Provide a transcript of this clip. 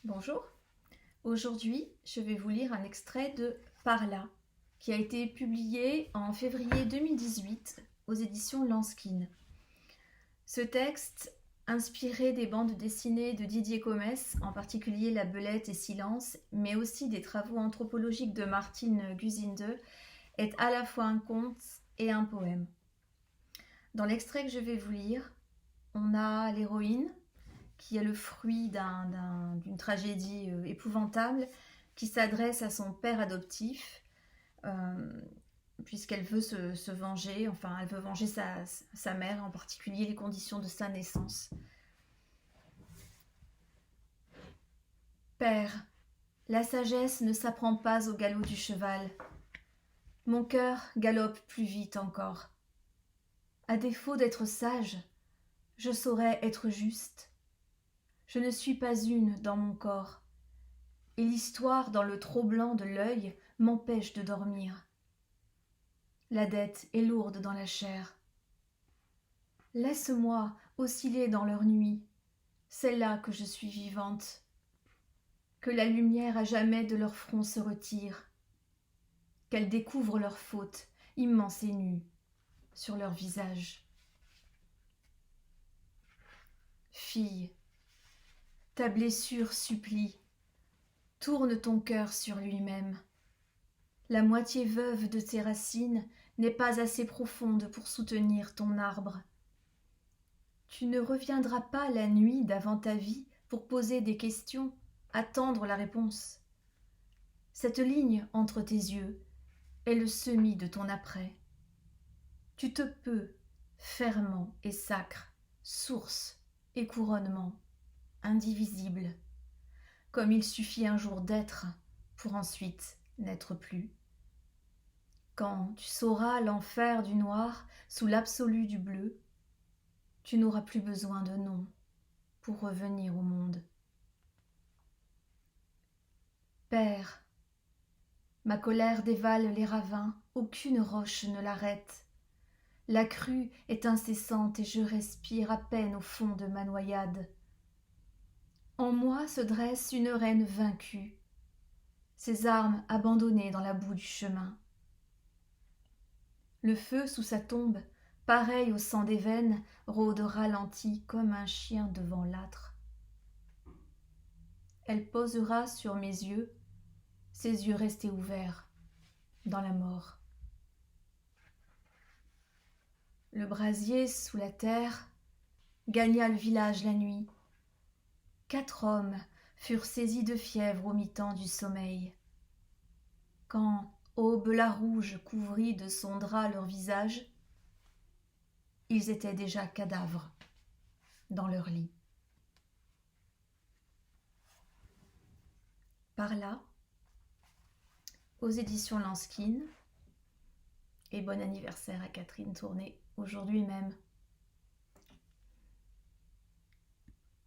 Bonjour, aujourd'hui je vais vous lire un extrait de Par là, qui a été publié en février 2018 aux éditions Lanskin. Ce texte, inspiré des bandes dessinées de Didier Comès, en particulier La Belette et Silence, mais aussi des travaux anthropologiques de Martine Guzinde, est à la fois un conte et un poème. Dans l'extrait que je vais vous lire, on a l'héroïne, qui est le fruit d'une tragédie épouvantable, qui s'adresse à son père adoptif, euh, puisqu'elle veut se venger, enfin elle veut venger sa mère, en particulier les conditions de sa naissance. Père, la sagesse ne s'apprend pas au galop du cheval. Mon cœur galope plus vite encore. À défaut d'être sage, je saurais être juste. Je ne suis pas une dans mon corps, et l'histoire dans le trop-blanc de l'œil m'empêche de dormir. La dette est lourde dans la chair. Laisse-moi osciller dans leur nuit, c'est là que je suis vivante. Que la lumière à jamais de leur front se retire, qu'elles découvrent leur faute, immense et nue, sur leur visage. Fille, ta blessure supplie, tourne ton cœur sur lui-même. La moitié veuve de tes racines n'est pas assez profonde pour soutenir ton arbre. Tu ne reviendras pas la nuit d'avant ta vie pour poser des questions, attendre la réponse. Cette ligne entre tes yeux est le semis de ton après. Tu te peux, ferment et sacre, source et couronnement, indivisible, comme il suffit un jour d'être pour ensuite n'être plus. Quand tu sauras l'enfer du noir sous l'absolu du bleu, tu n'auras plus besoin de nom pour revenir au monde. Père, ma colère dévale les ravins, aucune roche ne l'arrête. La crue est incessante et je respire à peine au fond de ma noyade. En moi se dresse une reine vaincue, ses armes abandonnées dans la boue du chemin. Le feu sous sa tombe, pareil au sang des veines, rôde ralenti comme un chien devant l'âtre. Elle posera sur mes yeux, ses yeux restés ouverts dans la mort. Le brasier sous la terre gagna le village la nuit. 4 hommes furent saisis de fièvre au mi-temps du sommeil. Quand Aube la rouge couvrit de son drap leur visage, ils étaient déjà cadavres dans leur lit. Par là, aux éditions Lanskin, et bon anniversaire à Catherine Tourné aujourd'hui même.